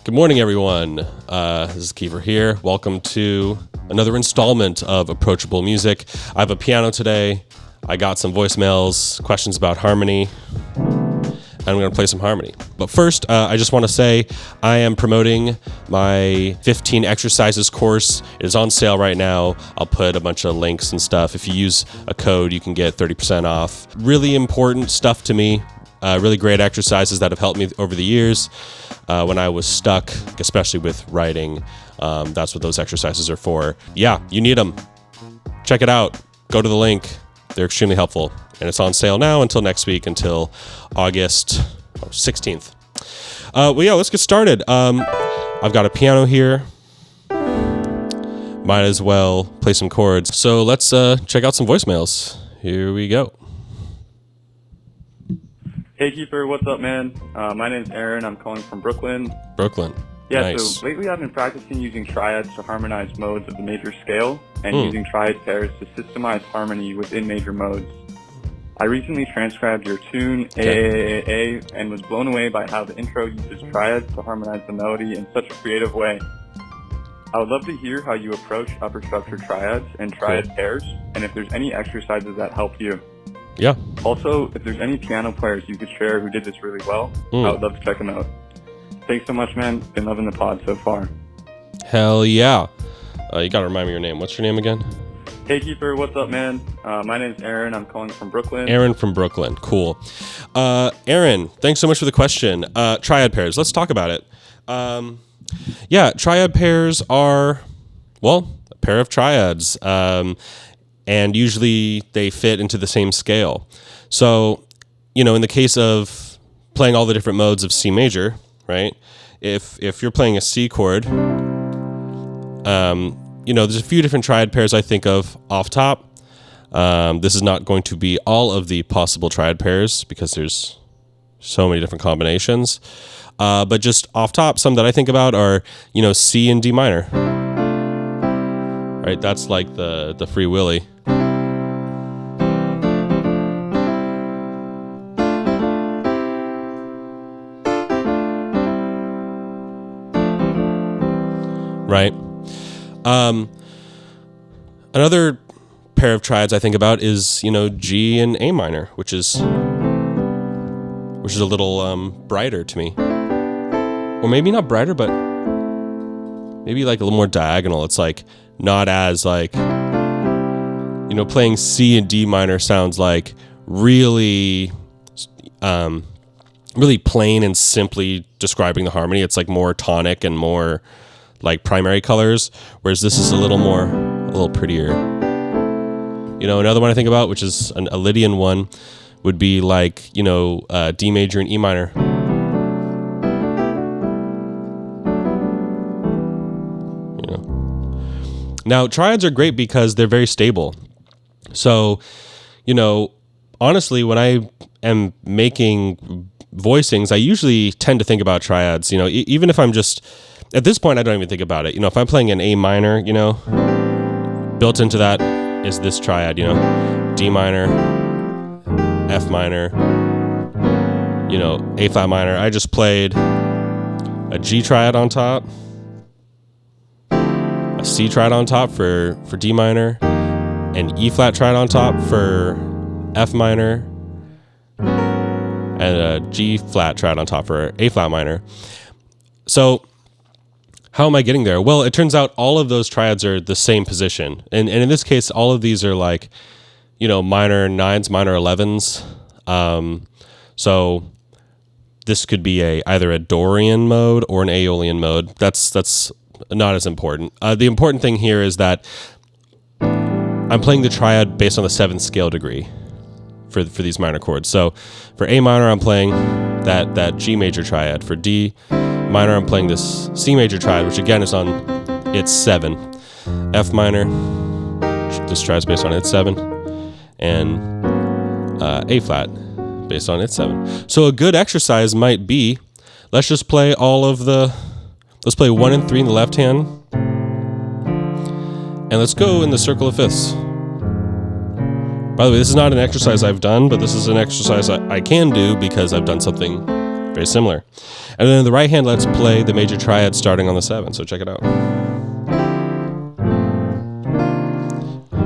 Good morning, everyone. This is Kiefer here. Welcome to another installment of Approachable Music. I have a piano today. I got some voicemails, questions about harmony, and I'm going to play some harmony. But first, I just want to say I am promoting my 15 exercises course. It is on sale right now. I'll put a bunch of links and stuff. If you use a code, you can get 30% off. Really important stuff to me. Really great exercises that have helped me over the years when I was stuck, especially with writing. That's what those exercises are for. Yeah, you need them. Check it out. Go to the link. They're extremely helpful. And it's on sale now until next week, until August 16th. Let's get started. I've got a piano here. Might as well play some chords. So let's check out some voicemails. Here we go. Hey Kiefer, what's up, man? My name's Aaron. I'm calling from Brooklyn. Yeah, Nice. So lately I've been practicing using triads to harmonize modes of the major scale and using triad pairs to systemize harmony within major modes. I recently transcribed your tune, AAAA, and was blown away by how the intro uses triads to harmonize the melody in such a creative way. I would love to hear how you approach upper structure triads and triad pairs, and if there's any exercises that help you. Yeah. Also, if there's any piano players you could share who did this really well, I would love to check them out. Thanks so much, man. Been loving the pod so far. Hell yeah. You got to remind me your name. What's your name again? Hey, Kiefer. What's up, man? My name's Aaron. I'm calling from Brooklyn. Aaron from Brooklyn. Cool. Aaron, thanks so much for the question. Triad pairs. Let's talk about it. Triad pairs are, a pair of triads. And usually they fit into the same scale. So, in the case of playing all the different modes of C major, right? If you're playing a C chord, there's a few different triad pairs I think of off top. This is not going to be all of the possible triad pairs because there's so many different combinations. But just off top, some that I think about are, C and D minor. Right? That's like the Free Willy. Right. Another pair of triads I think about is, G and A minor, which is a little brighter to me. Or maybe not brighter, but maybe like a little more diagonal. It's like not as like, playing C and D minor sounds like really plain and simply describing the harmony. It's like more tonic and more like primary colors, whereas this is a little prettier. Another one I think about, which is a Lydian one, would be like, D major and E minor. Now, triads are great because they're very stable. So, honestly, when I am making voicings, I usually tend to think about triads, even if I'm just... At this point, I don't even think about it. If I'm playing an A minor, built into that is this triad, D minor, F minor, A flat minor. I just played a G triad on top, a C triad on top for D minor, an E flat triad on top for F minor, and a G flat triad on top for A flat minor. So, how am I getting there? Well, it turns out all of those triads are the same position. And in this case, all of these are like, minor 9s, minor 11s. So this could be either a Dorian mode or an Aeolian mode. That's not as important. The important thing here is that I'm playing the triad based on the 7th scale degree for these minor chords. So for A minor, I'm playing that G major triad. For D minor, I'm playing this C major triad, which again is on its 7. F minor, this triad is based on its 7, and A flat based on its 7. So a good exercise might be, let's play 1 and 3 in the left hand, and let's go in the circle of fifths. By the way, this is not an exercise I've done, but this is an exercise I can do because I've done something Very similar. And then in the right hand, let's play the major triad starting on the 7. So check it out.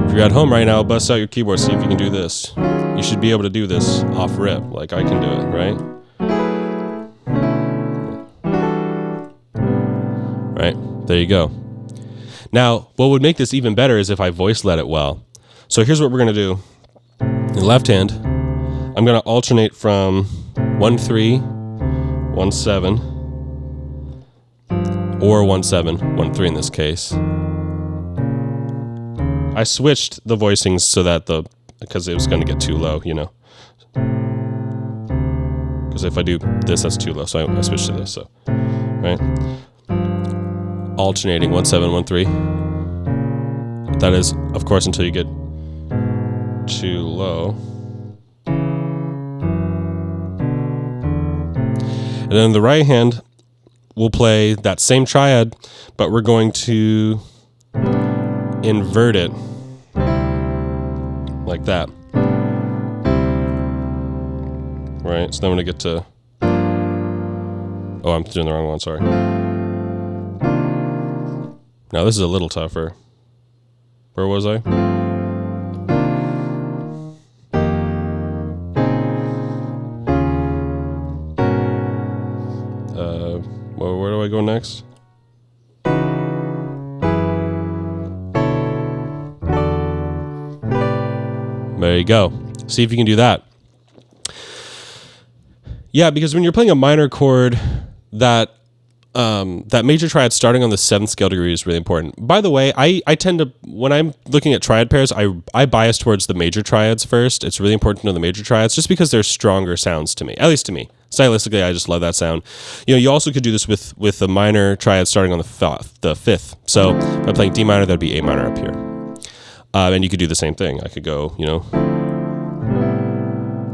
If you're at home right now, bust out your keyboard, see if you can do this. You should be able to do this off rip, like I can do it, right? Right, there you go. Now, what would make this even better is if I voice let it well. So here's what we're gonna do. In the left hand, I'm gonna alternate from 1-3, 1-7, or 1-7, 1-3 in this case. I switched the voicings so that because it was gonna get too low, you know. Because if I do this, that's too low, so I switched to this, so, right? Alternating 1-7, 1-3. That is, of course, until you get too low. And then the right hand, we'll play that same triad, but we're going to invert it like that. Right, so then when I get to... Oh, I'm doing the wrong one, sorry. Now this is a little tougher. Where was I? Well, where do I go next? There you go. See if you can do that. Yeah, because when you're playing a minor chord, that major triad starting on the 7th scale degree is really important. By the way, I tend to, when I'm looking at triad pairs, I bias towards the major triads first. It's really important to know the major triads just because they're stronger sounds to me, at least to me. Stylistically, I just love that sound. You know, you also could do this with a minor triad starting on the 5th. So if I'm playing D minor, that'd be A minor up here. And you could do the same thing. I could go, you know,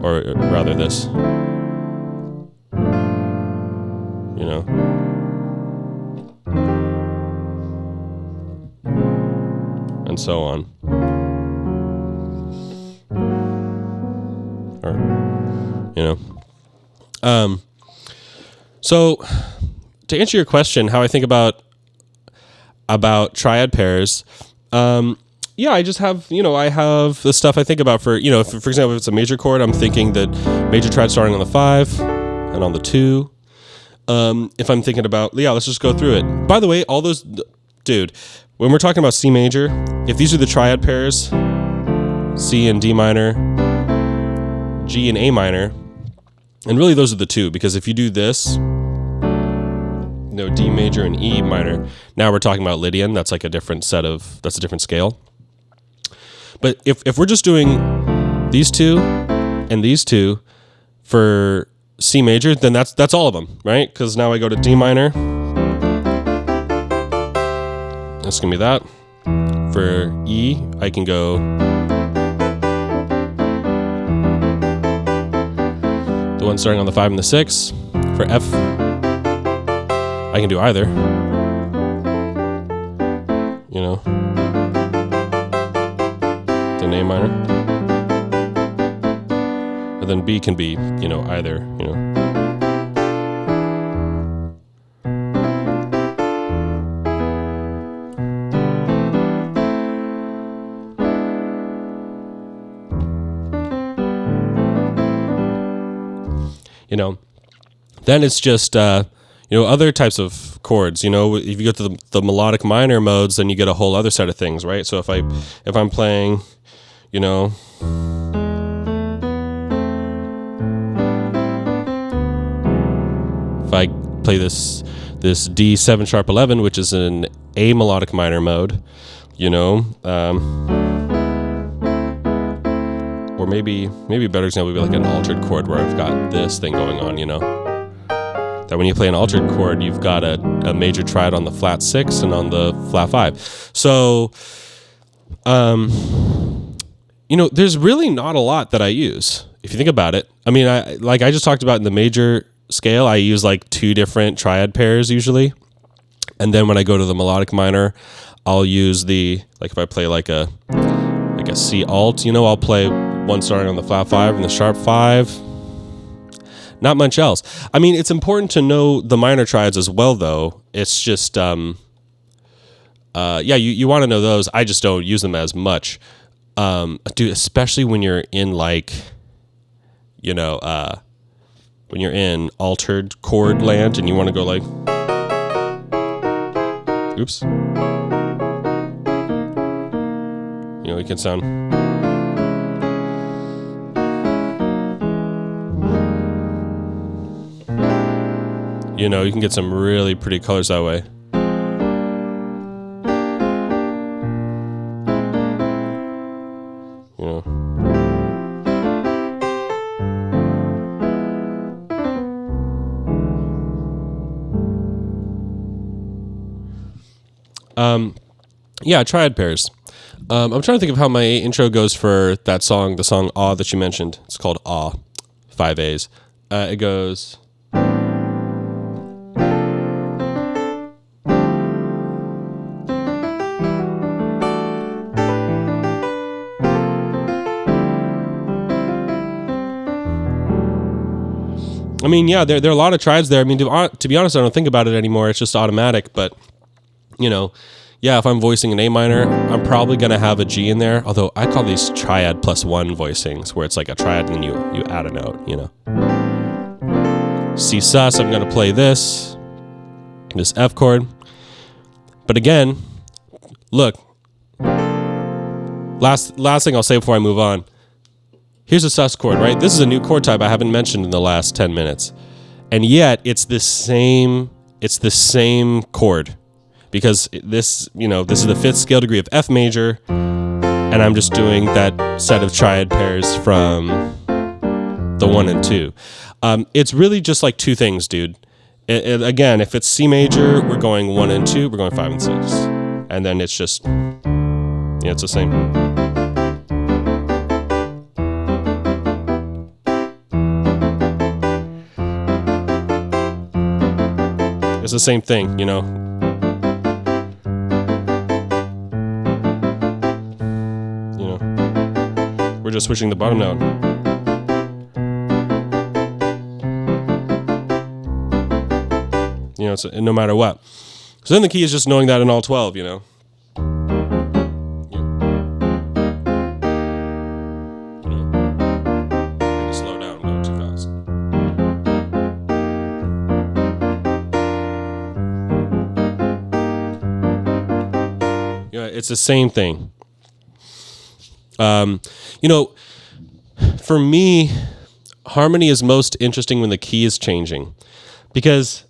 or rather this, you know. And so on. Or, you know. So to answer your question, how I think about triad pairs, yeah, I just have, you know, I have the stuff I think about for, you know, for example, if it's a major chord, I'm thinking that major triad starting on the 5 and on the 2. If I'm thinking about, yeah, let's just go through it. By the way, all those, dude, when we're talking about C major, if these are the triad pairs, C and D minor, G and A minor, and really those are the two, because if you do this, you know, D major and E minor, now we're talking about Lydian, that's like a different that's a different scale. But if we're just doing these two and these two for C major, then that's all of them, right? Because now I go to D minor. That's going to be that. For E, I can go the one starting on the 5 and the 6. For F, I can do either. You know. Then A minor. And then B can be, you know, either, you know. You know, then it's just, you know, other types of chords. You know, if you go to the melodic minor modes, then you get a whole other set of things, right? So if I'm playing, you know, if I play this D7 sharp 11, which is an A melodic minor mode, you know, or maybe a better example would be like an altered chord where I've got this thing going on, you know. That when you play an altered chord, you've got a major triad on the flat 6 and on the flat 5. So, you know, there's really not a lot that I use, if you think about it. I mean, I just talked about in the major scale, I use like 2 different triad pairs usually. And then when I go to the melodic minor, I'll use like if I play like a C alt, you know, I'll play one starting on the flat 5 and the sharp 5. Not much else. I mean, it's important to know the minor triads as well, though. It's just, you want to know those. I just don't use them as much. Dude, especially when you're in like, when you're in altered chord land and you want to go like, oops. It can sound. You can get some really pretty colors that way. Triad pairs. I'm trying to think of how my intro goes for that song, the song Awe that you mentioned. It's called Awe, 5 A's. It goes... I mean, yeah, there are a lot of triads there. I mean, to be honest, I don't think about it anymore. It's just automatic, but, if I'm voicing an A minor, I'm probably going to have a G in there. Although I call these triad plus one voicings, where it's like a triad and then you add a note, C sus, I'm going to play this F chord. But again, look, last thing I'll say before I move on. Here's a sus chord, right? This is a new chord type I haven't mentioned in the last 10 minutes. And yet it's the same chord. Because this is the 5th scale degree of F major, and I'm just doing that set of triad pairs from the 1 and 2. It's really just like two things, dude. Again, if it's C major, we're going 1 and 2, we're going 5 and 6. And then it's just, it's the same. It's the same thing, We're just switching the bottom note. It's no matter what. So then the key is just knowing that in all 12, I can slow down, go too fast. It's the same thing. For me, harmony is most interesting when the key is changing, because,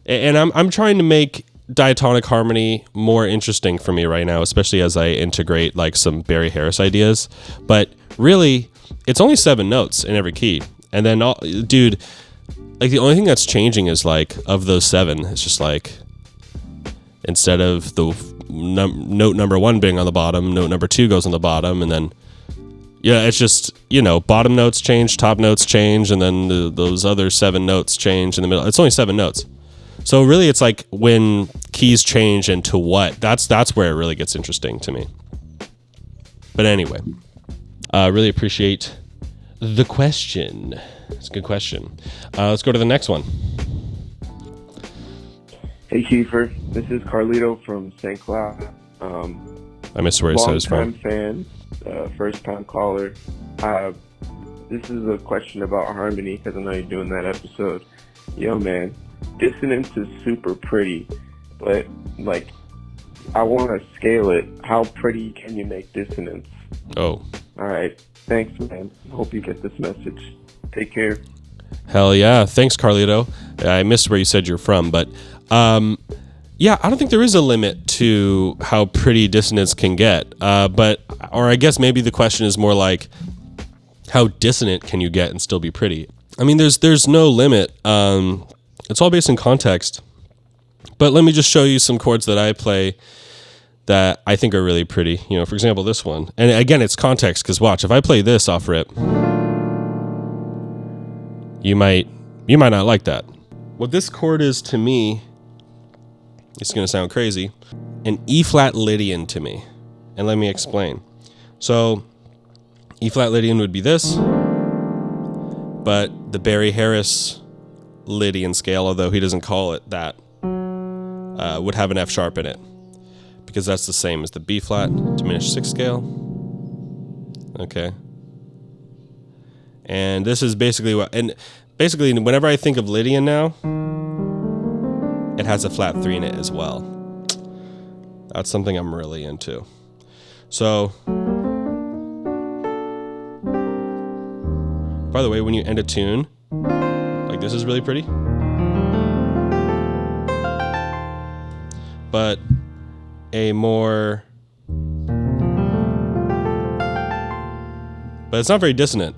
and I'm trying to make diatonic harmony more interesting for me right now, especially as I integrate like some Barry Harris ideas. But really, it's only 7 notes in every key, and then, dude, like the only thing that's changing is like of those 7, it's just like instead of the note number 1 being on the bottom, note number 2 goes on the bottom, and then it's just bottom notes change, top notes change, and then those other 7 notes change in the middle. It's only 7 notes, so really it's like when keys change into what, that's where it really gets interesting to me. But anyway, really appreciate the question. It's a good question. Let's go to the next one. Hey Kiefer, this is Carlito from St. Cloud. I missed where he said it's from. Long-time fan, first-time caller. This is a question about harmony, because I know you're doing that episode. Yo, man, dissonance is super pretty, but, like, I want to scale it. How pretty can you make dissonance? Oh. All right. Thanks, man. Hope you get this message. Take care. Hell yeah. Thanks, Carlito. I missed where you said you're from, but... I don't think there is a limit to how pretty dissonance can get. Or I guess maybe the question is more like, how dissonant can you get and still be pretty? I mean, there's no limit. It's all based in context. But let me just show you some chords that I play that I think are really pretty. For example, this one. And again, it's context, because watch, if I play this off rip, you might not like that. What this chord is to me, it's going to sound crazy, an E-flat Lydian to me. And let me explain. So, E-flat Lydian would be this, But the Barry Harris Lydian scale, although he doesn't call it that, would have an F sharp in it, because that's the same as the B flat diminished 6th scale. Okay. And this is basically basically whenever I think of Lydian now, it has a flat 3 in it as well. That's something I'm really into. So, by the way, when you end a tune, like this is really pretty. But but it's not very dissonant.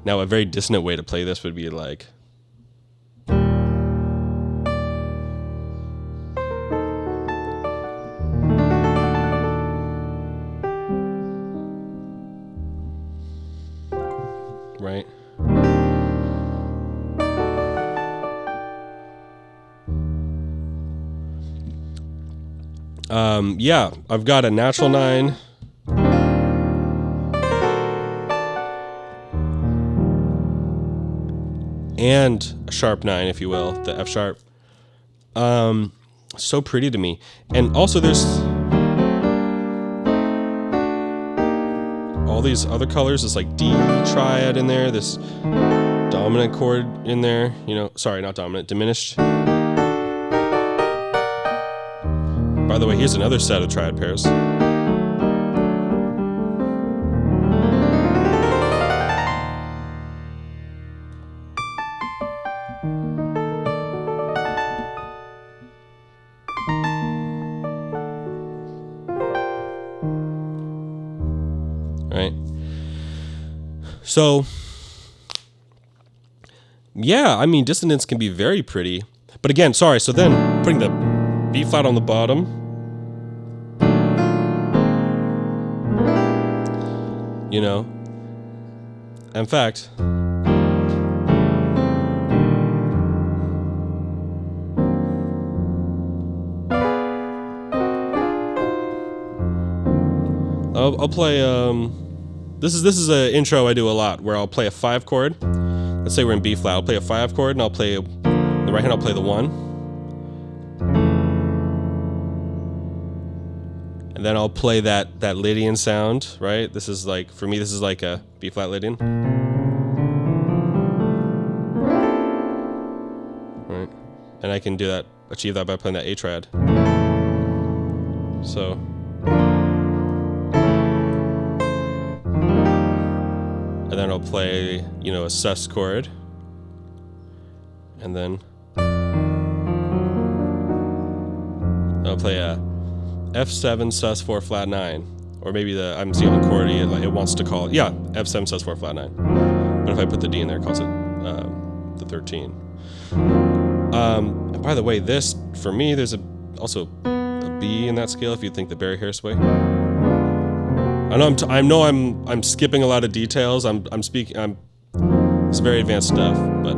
Now, a very dissonant way to play this would be like, right? Yeah, I've got a natural 9. And a sharp 9, if you will, the F sharp. So pretty to me. And also there's all these other colors. There's like D triad in there, this dominant chord in there, sorry, not dominant, diminished. By the way, here's another set of triad pairs. Right. So, yeah, I mean, dissonance can be very pretty. But again, sorry, so then putting the B flat on the bottom, in fact, I'll play, this is an intro I do a lot, where I'll play a 5 chord. Let's say we're in B flat. I'll play a 5 chord, and I'll play, the right hand I'll play the 1. And then I'll play that Lydian sound, right? This is like, for me, this is like a B flat Lydian. Right? And I can achieve that by playing that A triad. So. And then I'll play, a sus chord. And then I'll play a F7 sus 4 flat 9. Or maybe I'm seeing on chord, it wants to call it, F7 sus 4 flat 9. But if I put the D in there, it calls it the 13. And by the way, this, for me, there's also a B in that scale if you think the Barry Harris way. I know I'm skipping a lot of details. It's very advanced stuff, but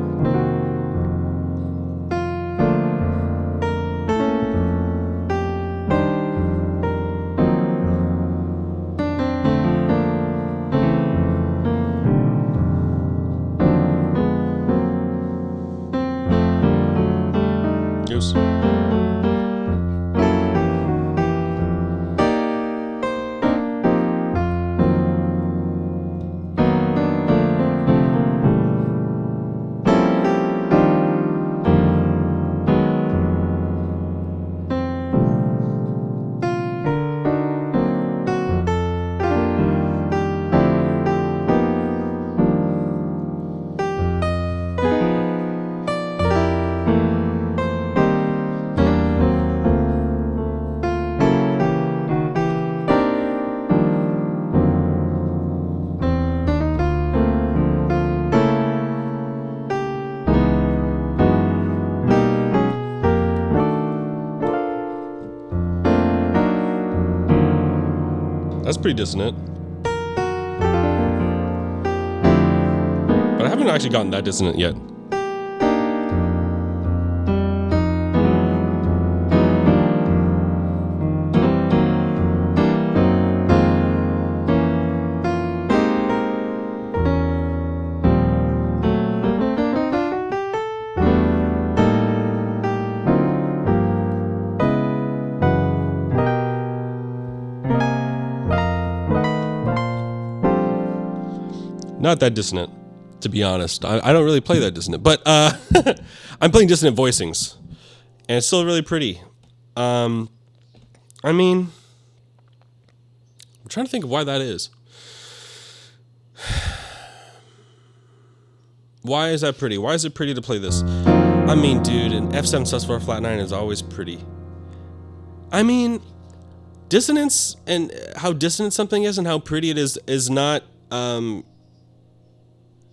use. That's pretty dissonant. But I haven't actually gotten that dissonant yet. Not that dissonant, to be honest. I don't really play that dissonant, but I'm playing dissonant voicings, and it's still really pretty. I mean, I'm trying to think of why that is. Why is that pretty? Why is it pretty to play this? I mean, dude, an F7 sus4 flat 9 is always pretty. I mean, dissonance and how dissonant something is and how pretty it is not,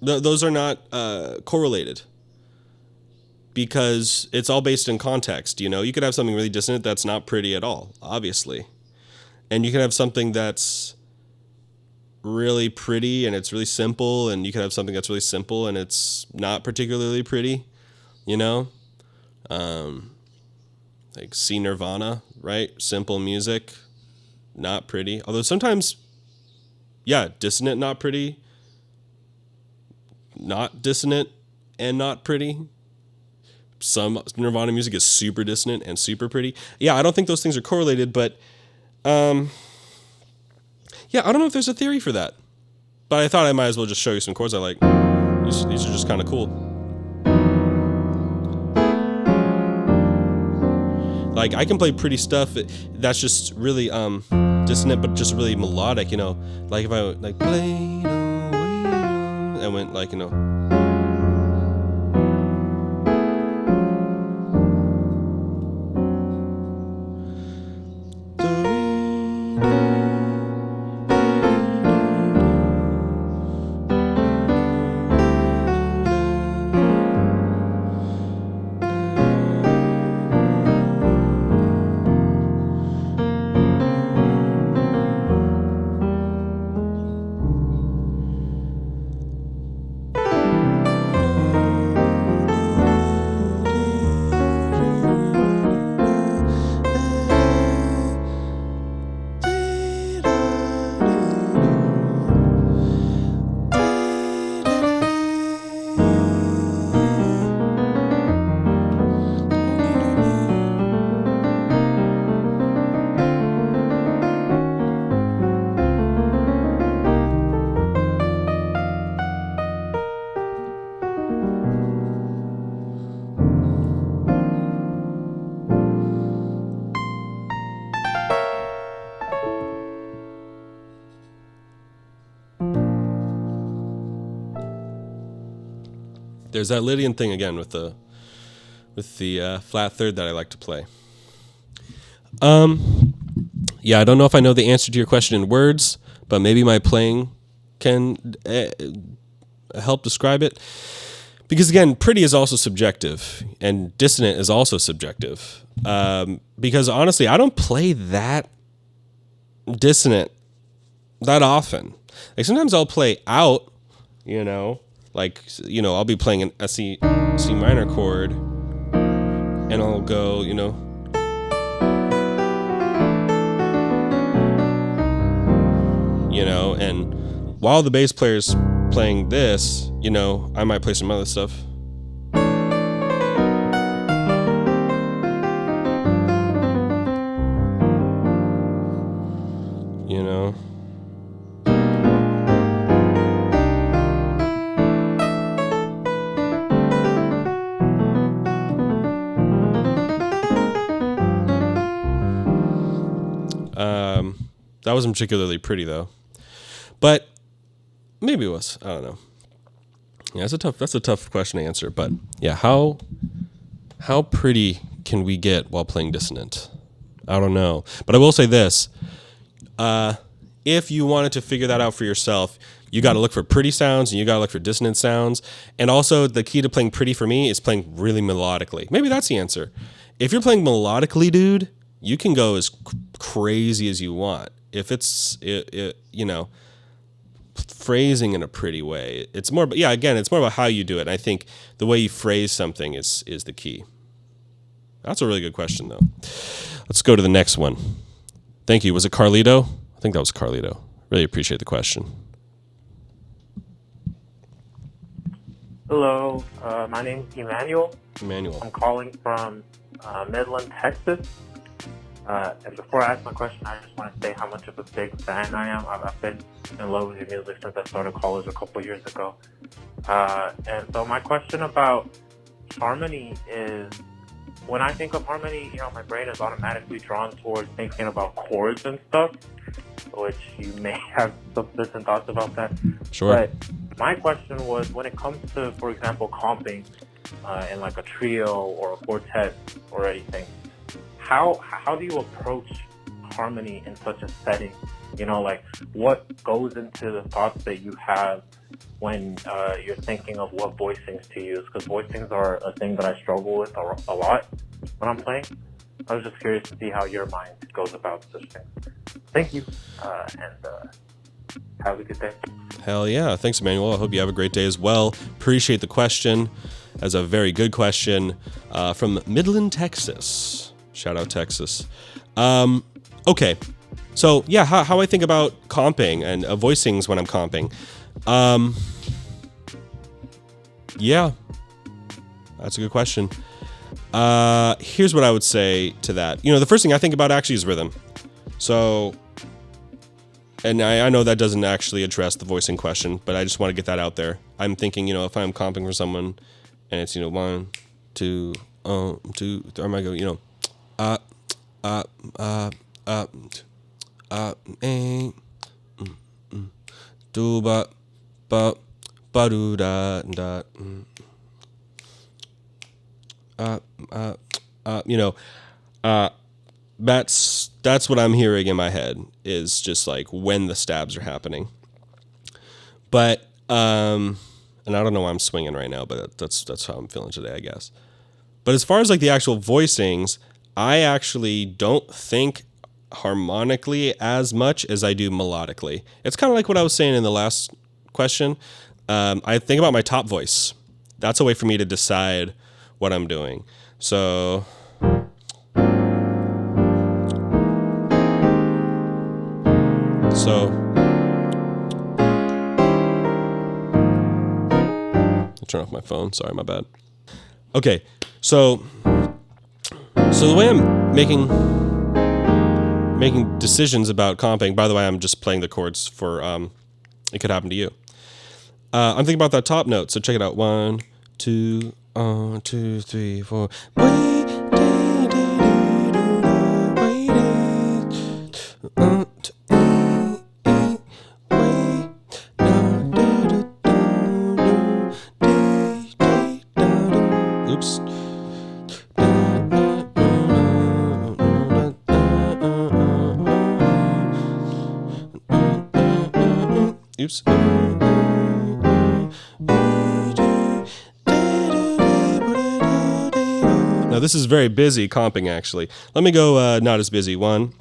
those are not correlated. Because it's all based in context, you know? You could have something really dissonant that's not pretty at all, obviously. And you can have something that's really pretty and it's really simple, and you can have something that's really simple and it's not particularly pretty, you know? Like see Nirvana, right? Simple music, not pretty. Although sometimes, yeah, dissonant, not pretty. Not dissonant and not pretty. Some Nirvana music is super dissonant and super pretty. Yeah, I don't think those things are correlated, but yeah, I don't know if there's a theory for that. But I thought I might as well just show you some chords I like. These are just kind of cool. Like, I can play pretty stuff that's just really dissonant, but just really melodic, you know. Like if I like play away, I went like, you know. There's that Lydian thing again with the flat third that I like to play. Yeah, I don't know if I know the answer to your question in words, but maybe my playing can help describe it. Because again, pretty is also subjective, and dissonant is also subjective. Because honestly, I don't play that dissonant that often. Like sometimes I'll play out, you know. Like, you know, I'll be playing a C minor chord, and I'll go, you know, and while the bass player's playing this, you know, I might play some other stuff. You know. That wasn't particularly pretty though, but maybe it was. I don't know. Yeah, that's a tough question to answer. But yeah, how pretty can we get while playing dissonant? I don't know. But I will say this: if you wanted to figure that out for yourself, you got to look for pretty sounds and you got to look for dissonant sounds. And also, the key to playing pretty for me is playing really melodically. Maybe that's the answer. If you're playing melodically, dude, you can go as crazy as you want. If it's, you know, phrasing in a pretty way, it's more, but yeah, again, it's more about how you do it. And I think the way you phrase something is the key. That's a really good question, though. Let's go to the next one. Thank you. Was it Carlito? I think that was Carlito. Really appreciate the question. Hello, my name is Emmanuel. Emmanuel. I'm calling from Midland, Texas. And before I ask my question, I just want to say how much of a big fan I am. I've been in love with your music since I started college a couple years ago. And so my question about harmony is, when I think of harmony, my brain is automatically drawn towards thinking about chords and stuff, which you may have some certain thoughts about that. Sure. But my question was, when it comes to, for example, comping in like a trio or a quartet or anything, how do you approach harmony in such a setting? Like what goes into the thoughts that you have when you're thinking of what voicings to use? Because voicings are a thing that I struggle with a lot when I'm playing. I was just curious to see how your mind goes about such things. Thank you, and have a good day. Hell yeah. Thanks, Emmanuel. I hope you have a great day as well. Appreciate the question. That's a very good question from Midland, Texas. Shout out Texas. Okay. So, yeah, how I think about comping and voicings when I'm comping. Yeah, that's a good question. Here's what I would say to that. The first thing I think about actually is rhythm. So, and I know that doesn't actually address the voicing question, but I just want to get that out there. I'm thinking, if I'm comping for someone and it's, 1, 2, 2, 3, I might go, do ba ba do da da that's what I'm hearing in my head, is just like when the stabs are happening. But and I don't know why I'm swinging right now, but that's how I'm feeling today, I guess. But as far as like the actual voicings, I actually don't think harmonically as much as I do melodically. It's kind of like what I was saying in the last question. I think about my top voice. That's a way for me to decide what I'm doing. So I'll turn off my phone. Sorry, my bad. Okay, so the way I'm making decisions about comping, by the way, I'm just playing the chords for It Could Happen to You. I'm thinking about that top note, so check it out. 1, 2, 2, 3, 4. Oops. Oops. Now this is very busy comping, actually. Let me go not as busy. 1,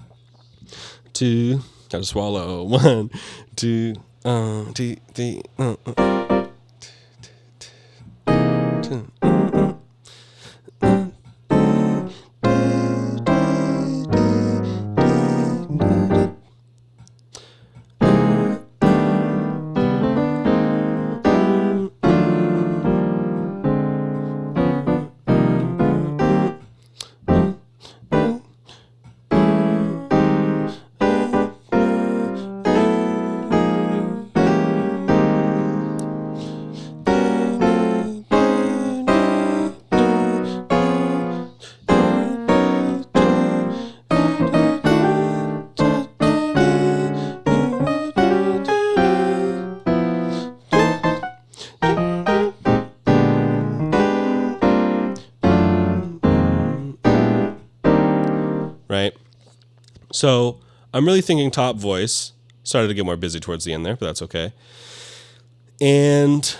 2. Gotta swallow. 1, 2, 2, 3. Right? So I'm really thinking top voice. Started to get more busy towards the end there, but that's okay. And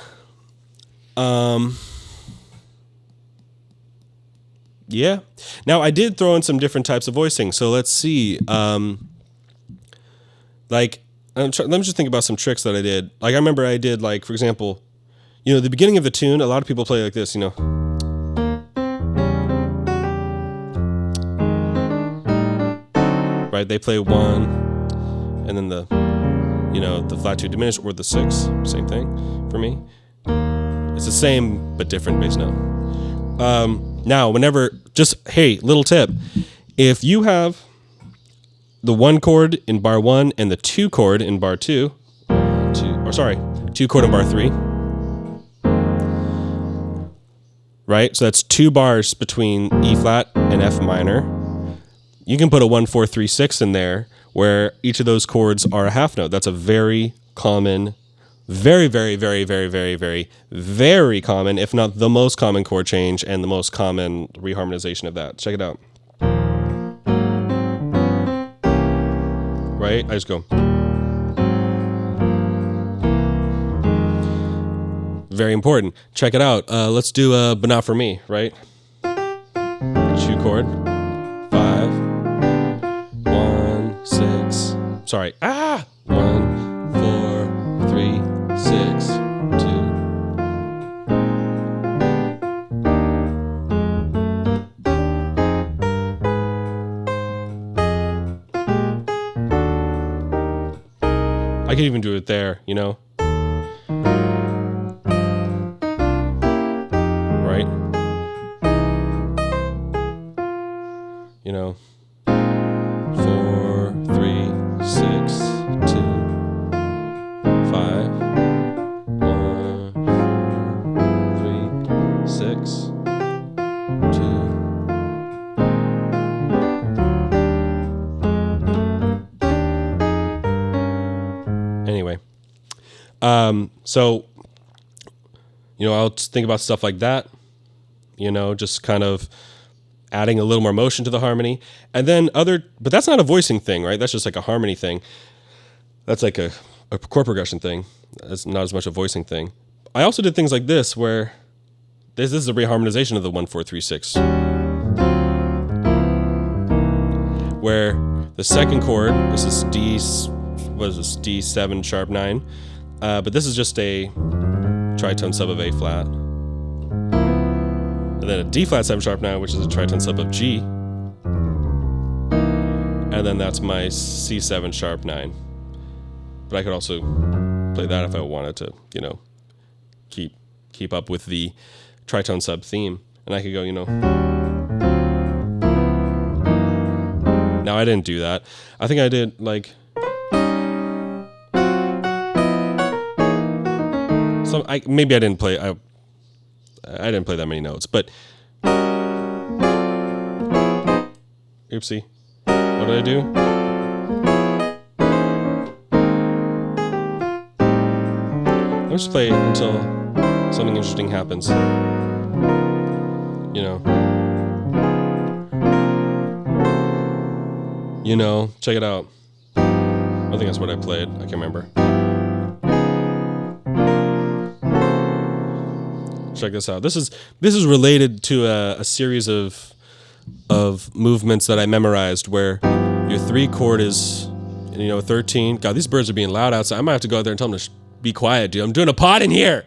yeah. Now I did throw in some different types of voicing. So let's see. Let me just think about some tricks that I did. Like I remember I did, like, for example, the beginning of the tune, a lot of people play like this, Right? They play 1 and then the flat 2 diminished, or the 6, same thing for me. It's the same but different bass note. Now, whenever, just, hey, little tip. If you have the 1 chord in bar 1 and the 2 chord in bar 2. 2 chord in bar 3. Right? So that's 2 bars between E flat and F minor. You can put a 1, 4, 3, 6 in there where each of those chords are a half note. That's a very common, very, very, very, very, very, very, very common, if not the most common chord change and the most common reharmonization of that. Check it out. Right? I just go. Very important. Check it out. Let's do But Not For Me, right? 2 chord. 5. 1, 6. Sorry. 1, 4, 3, 6, 2. I could even do it there, you know? Right? You know? 4, 3, 6, 2, 5, 1, 3, 6, 2. Anyway, so, you know, I'll just think about stuff like that, you know, just kind of adding a little more motion to the harmony. And then but that's not a voicing thing, right? That's just like a harmony thing. That's like a chord progression thing. That's not as much a voicing thing. I also did things like this, where this is a reharmonization of the 1, 4, 3, 6. Where the second chord, this is D7 sharp 9, but this is just a tritone sub of A flat. And then a D flat 7 sharp 9, which is a tritone sub of G. And then that's my C7 sharp 9. But I could also play that if I wanted to, you know, keep up with the tritone sub theme. And I could go, you know. Now I didn't do that. I think I did like maybe I didn't play I didn't play that many notes, but oopsie. What did I do? Let's just play until something interesting happens. You know. You know, check it out. I think that's what I played. I can't remember. Check this out. This is related to a series of movements that I memorized where your 3 chord is, you know, 13. God, these birds are being loud outside. I might have to go out there and tell them to be quiet, dude. I'm doing a pod in here.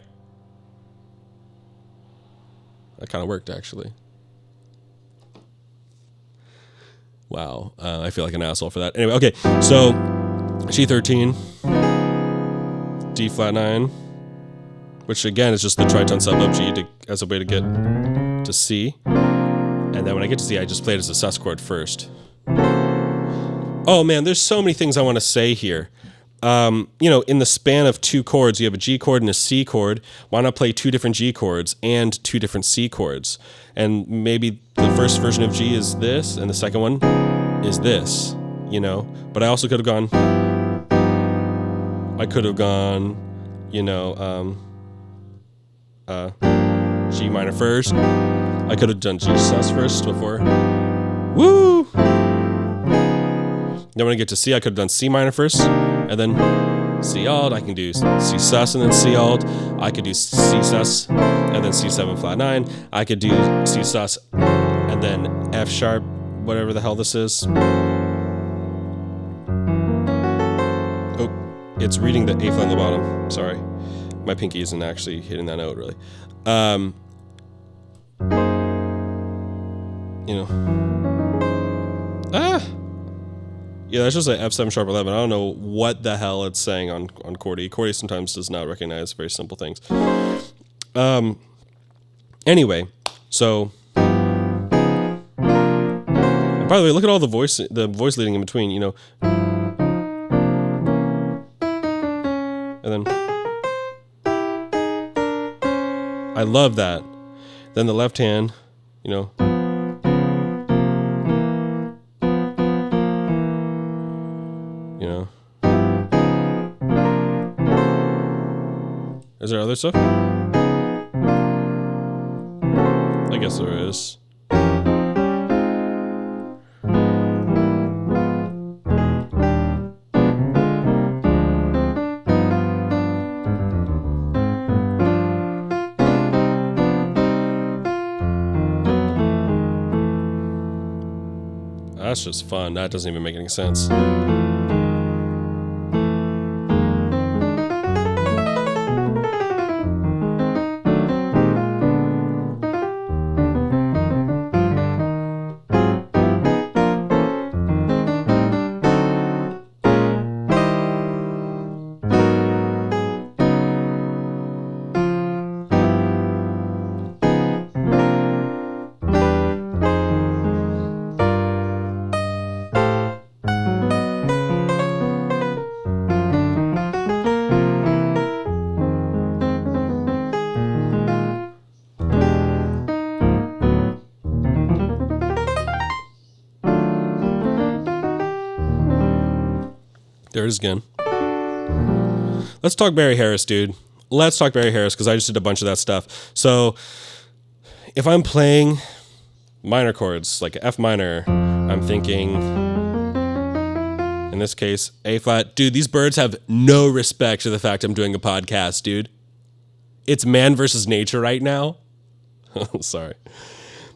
That kind of worked, actually. Wow. I feel like an asshole for that. Anyway, okay. So G13, D flat 9, which again is just the tritone sub of G as a way to get to C. And then when I get to C, I just play it as a sus chord first. Oh man, there's so many things I want to say here. You know, in the span of 2 chords, you have a G chord and a C chord. Why not play 2 different G chords and 2 different C chords? And maybe the first version of G is this, and the second one is this, you know? But I also could have gone, you know, G minor first. I could have done G sus first before. Woo! Then when I get to C, I could have done C minor first, and then C alt. I can do C sus and then C alt. I could do C sus and then C7 flat 9. I could do C sus and then F sharp, whatever the hell this is. Oh, it's reading the A flat on the bottom. Sorry. My pinky isn't actually hitting that note, really. You know. Yeah, that's just like F7 sharp 11. I don't know what the hell it's saying on Chordy. Chordy sometimes does not recognize very simple things. Anyway, so I By the way, look at all the voice leading in between, you know. And then I love that. Then the left hand, you know. You know. Is there other stuff? I guess there is. That's just fun. That doesn't even make any sense. There it is again. Let's talk Barry Harris, dude. Let's talk Barry Harris, because I just did a bunch of that stuff. So if I'm playing minor chords, like F minor, I'm thinking, in this case, A flat. Dude, these birds have no respect to the fact I'm doing a podcast, dude. It's man versus nature right now. Sorry.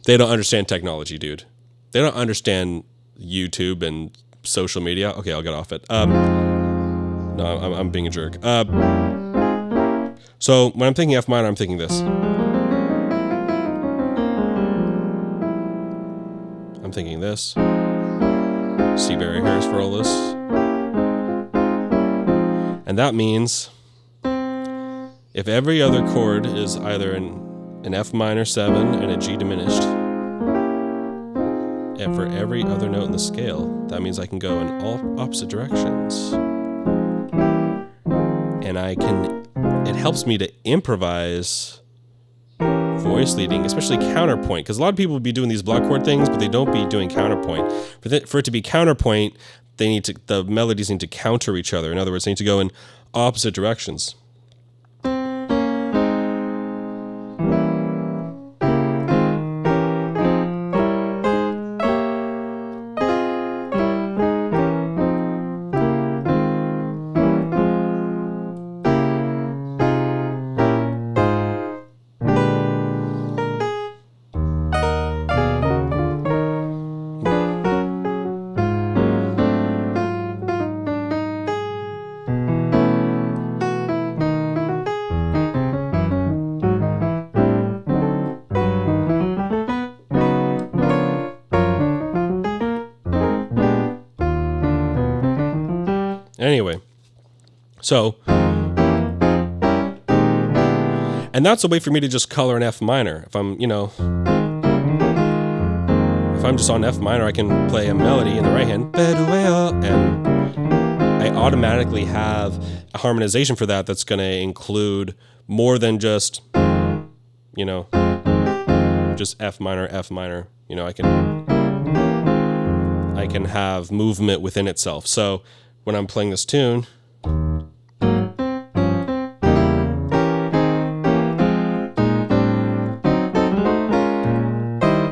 They don't understand technology, dude. They don't understand YouTube and social media. Okay, I'll get off it. No, I'm being a jerk. So when I'm thinking F minor, I'm thinking this. I'm thinking this. C Barry Harris for all this. And that means if every other chord is either an F minor 7 and a G diminished, and for every other note in the scale, that means I can go in all opposite directions. And it helps me to improvise voice leading, especially counterpoint, because a lot of people will be doing these block chord things, but they don't be doing counterpoint. For it to be counterpoint, the melodies need to counter each other. In other words, they need to go in opposite directions. Anyway, so, and that's a way for me to just color an F minor. If I'm just on F minor, I can play a melody in the right hand, and I automatically have a harmonization for that that's going to include more than just, just F minor. I can have movement within itself. So when I'm playing this tune,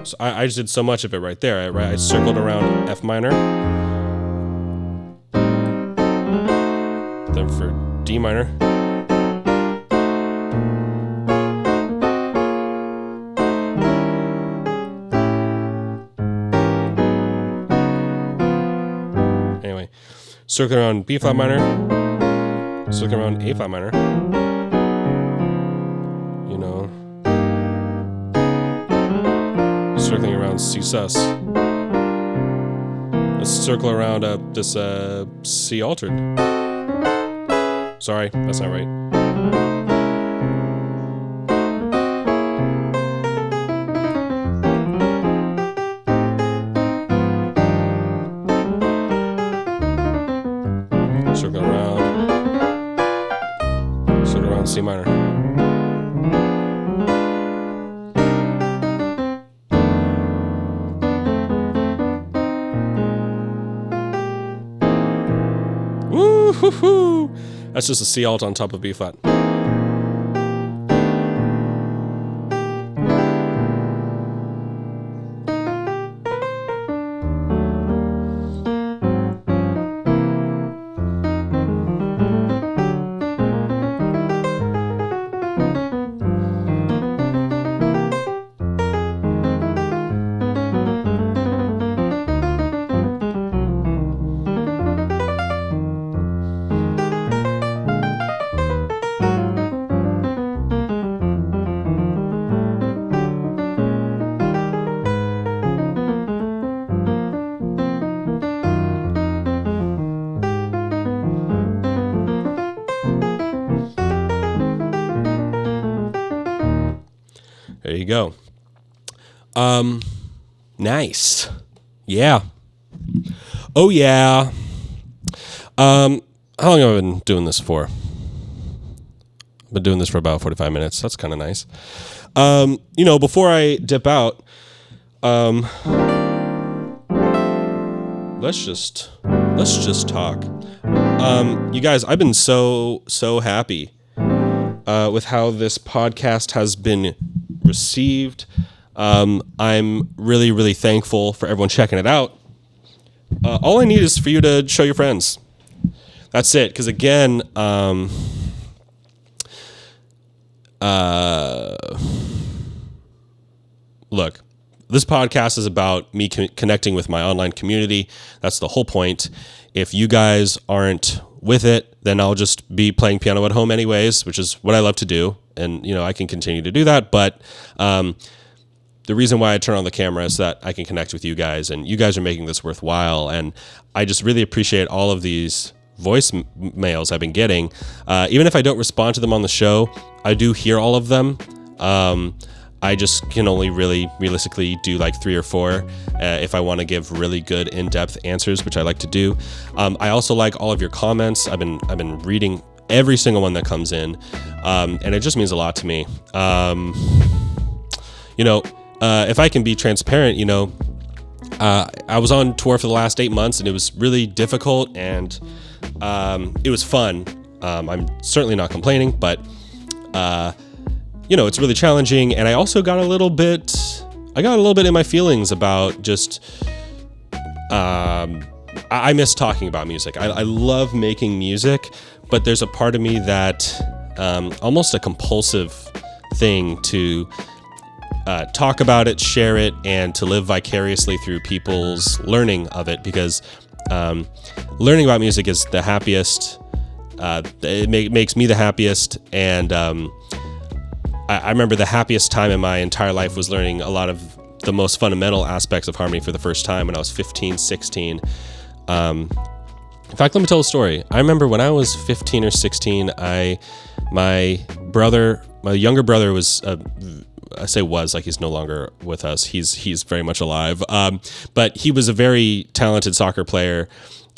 so I just did so much of it right there. I circled around F minor. Then for D minor. Anyway, circling around B flat minor, circling around A flat minor. Circling around C sus. Let's circle around this C altered. Sorry, that's not right. C minor. Woo hoo hoo! That's just a C alt on top of B flat. There you go. Nice. Yeah. Oh yeah. How long have I been doing this for? I've been doing this for about 45 minutes. That's kind of nice. Before I dip out, let's just talk. You guys, I've been so happy with how this podcast has been received. I'm really, really thankful for everyone checking it out. All I need is for you to show your friends. That's it. Because again, look, this podcast is about me connecting with my online community. That's the whole point. If you guys aren't with it, then I'll just be playing piano at home anyways, which is what I love to do. And, I can continue to do that. But the reason why I turn on the camera is that I can connect with you guys, and you guys are making this worthwhile. And I just really appreciate all of these voicemails I've been getting. Even if I don't respond to them on the show, I do hear all of them. I just can only really realistically do like 3 or 4 if I want to give really good in-depth answers, which I like to do. I also like all of your comments. I've been reading every single one that comes in, and it just means a lot to me. If I can be transparent, I was on tour for the last 8 months, and it was really difficult, and it was fun. I'm certainly not complaining, but it's really challenging. And I also got a little bit in my feelings about just, I miss talking about music. I love making music, but there's a part of me that, almost a compulsive thing to talk about it, share it, and to live vicariously through people's learning of it, because learning about music is the happiest. It makes me the happiest, and I remember the happiest time in my entire life was learning a lot of the most fundamental aspects of harmony for the first time when I was 15, 16. In fact, let me tell a story. I remember when I was 15 or 16, my younger brother was, I say was, like he's no longer with us. He's very much alive. But he was a very talented soccer player,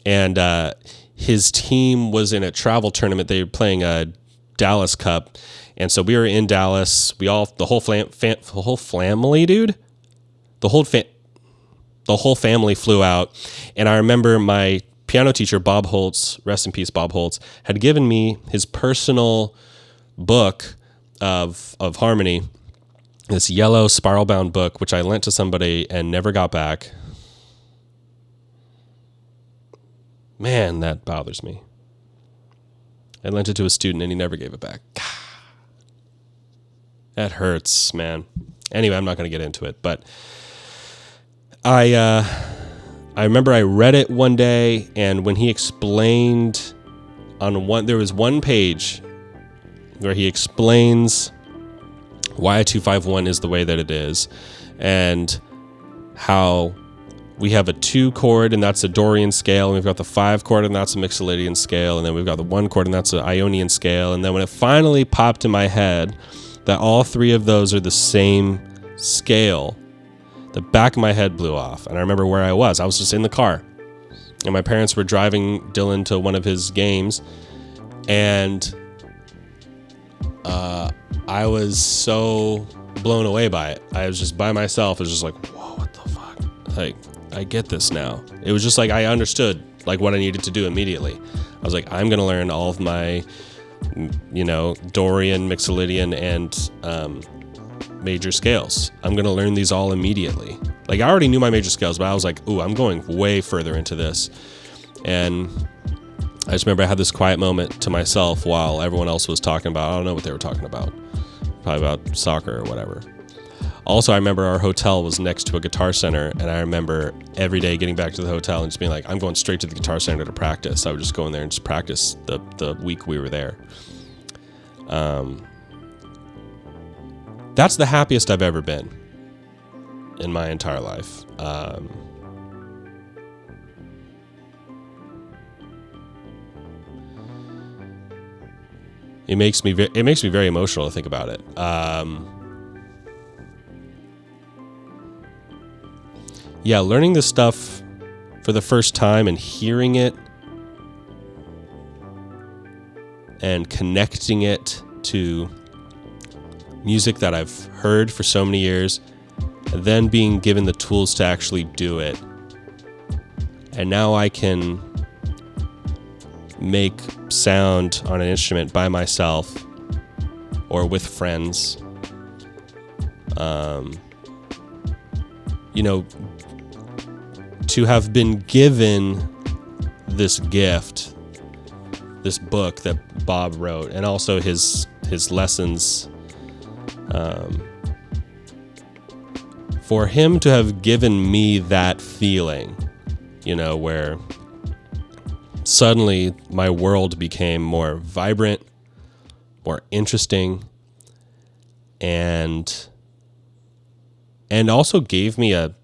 and his team was in a travel tournament. They were playing a Dallas Cup. And so we were in Dallas. The whole family, dude. The whole family flew out. And I remember my piano teacher, Bob Holtz, rest in peace, Bob Holtz, had given me his personal book of harmony, this yellow spiral-bound book, which I lent to somebody and never got back. Man, that bothers me. I lent it to a student and he never gave it back. That hurts, man. Anyway, I'm not going to get into it, but I remember I read it one day, and when he explained there was one page where he explains why a 2-5-1 is the way that it is, and how we have a 2 chord, and that's a Dorian scale, and we've got the 5 chord, and that's a Mixolydian scale, and then we've got the 1 chord, and that's an Ionian scale. And then when it finally popped in my head that all 3 of those are the same scale, the back of my head blew off. And I remember where I was just in the car, and my parents were driving Dylan to one of his games, and I was so blown away by it. I was just by myself. I was just like, whoa, what the fuck? Like, I get this now. It was just like I understood like what I needed to do immediately. I was like, I'm gonna learn all of my, Dorian, Mixolydian, and major scales. I'm gonna learn these all immediately. Like I already knew my major scales, but I was like, ooh, I'm going way further into this. And I just remember I had this quiet moment to myself while everyone else was talking about, I don't know what they were talking about. Probably about soccer or whatever. Also, I remember our hotel was next to a guitar center, and I remember every day getting back to the hotel and just being like, I'm going straight to the guitar center to practice. I would just go in there and just practice the week we were there. That's the happiest I've ever been in my entire life. It makes me very emotional to think about it. Yeah, learning this stuff for the first time and hearing it and connecting it to music that I've heard for so many years, and then being given the tools to actually do it. And now I can make sound on an instrument by myself or with friends. To have been given this gift, this book that Bob wrote, and also his lessons, for him to have given me that feeling, where suddenly my world became more vibrant, more interesting, and also gave me a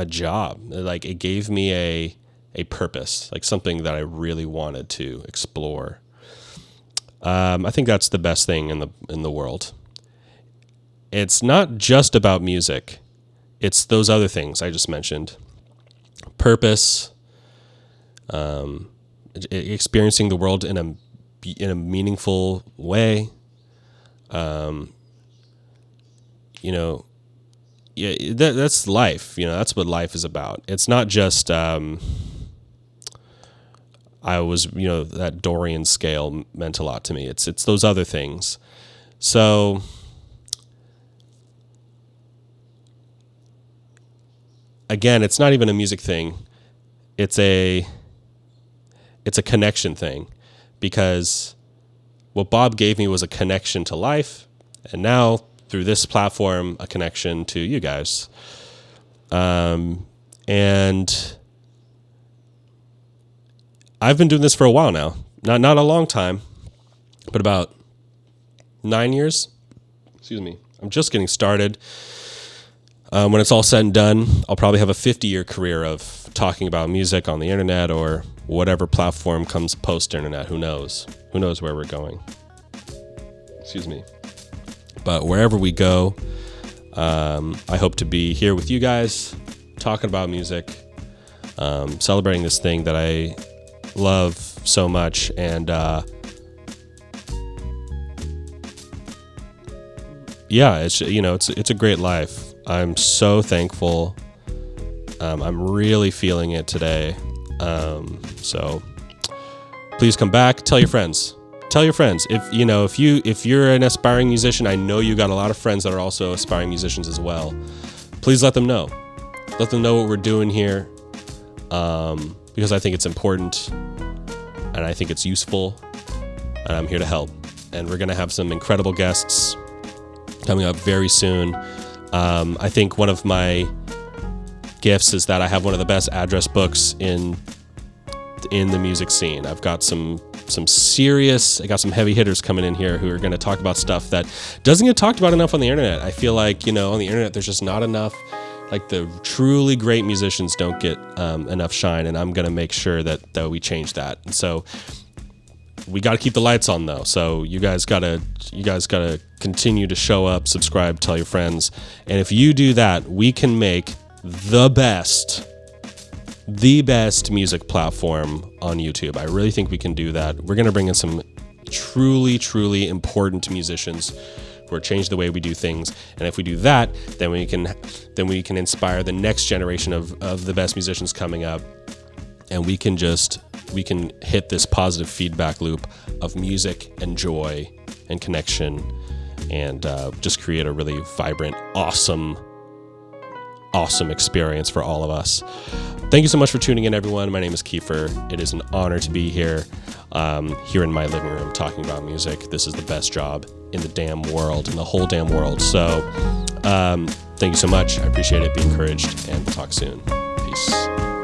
job. Like it gave me a purpose, like something that I really wanted to explore. I think that's the best thing in the world. It's not just about music. It's those other things I just mentioned. Purpose, experiencing the world in a meaningful way. That's life. That's what life is about. It's not just that Dorian scale meant a lot to me. It's those other things. So again, it's not even a music thing. It's a connection thing, because what Bob gave me was a connection to life, and now through this platform, a connection to you guys. And I've been doing this for a while now. Not a long time, but about 9 years. Excuse me. I'm just getting started. When it's all said and done, I'll probably have a 50-year career of talking about music on the internet or whatever platform comes post-internet. Who knows? Who knows where we're going? Excuse me. But wherever we go, I hope to be here with you guys, talking about music, celebrating this thing that I love so much, and it's a great life. I'm so thankful. I'm really feeling it today. So please come back. Tell your friends. If you're an aspiring musician, I know you got a lot of friends that are also aspiring musicians as well. Please let them know. Let them know what we're doing here, because I think it's important, and I think it's useful, and I'm here to help. And we're gonna have some incredible guests coming up very soon. I think one of my gifts is that I have one of the best address books in the music scene. I've got some heavy hitters coming in here who are going to talk about stuff that doesn't get talked about enough on the internet. I feel like, on the internet, there's just not enough, like the truly great musicians don't get enough shine. And I'm going to make sure that we change that. And so we got to keep the lights on though. So you guys got to continue to show up, subscribe, tell your friends. And if you do that, we can make the best music platform on YouTube. I really think we can do that. We're going to bring in some truly, truly important to musicians, who are changing the way we do things. And if we do that, then we can inspire the next generation of the best musicians coming up, and we can hit this positive feedback loop of music and joy and connection, and just create a really vibrant, awesome experience for all of us. Thank you so much for tuning in, everyone. My name is Kiefer. It is an honor to be here in my living room talking about music. This is the best job in the damn world, in the whole damn world. So thank you so much. I appreciate it. Be encouraged, and we'll talk soon. Peace.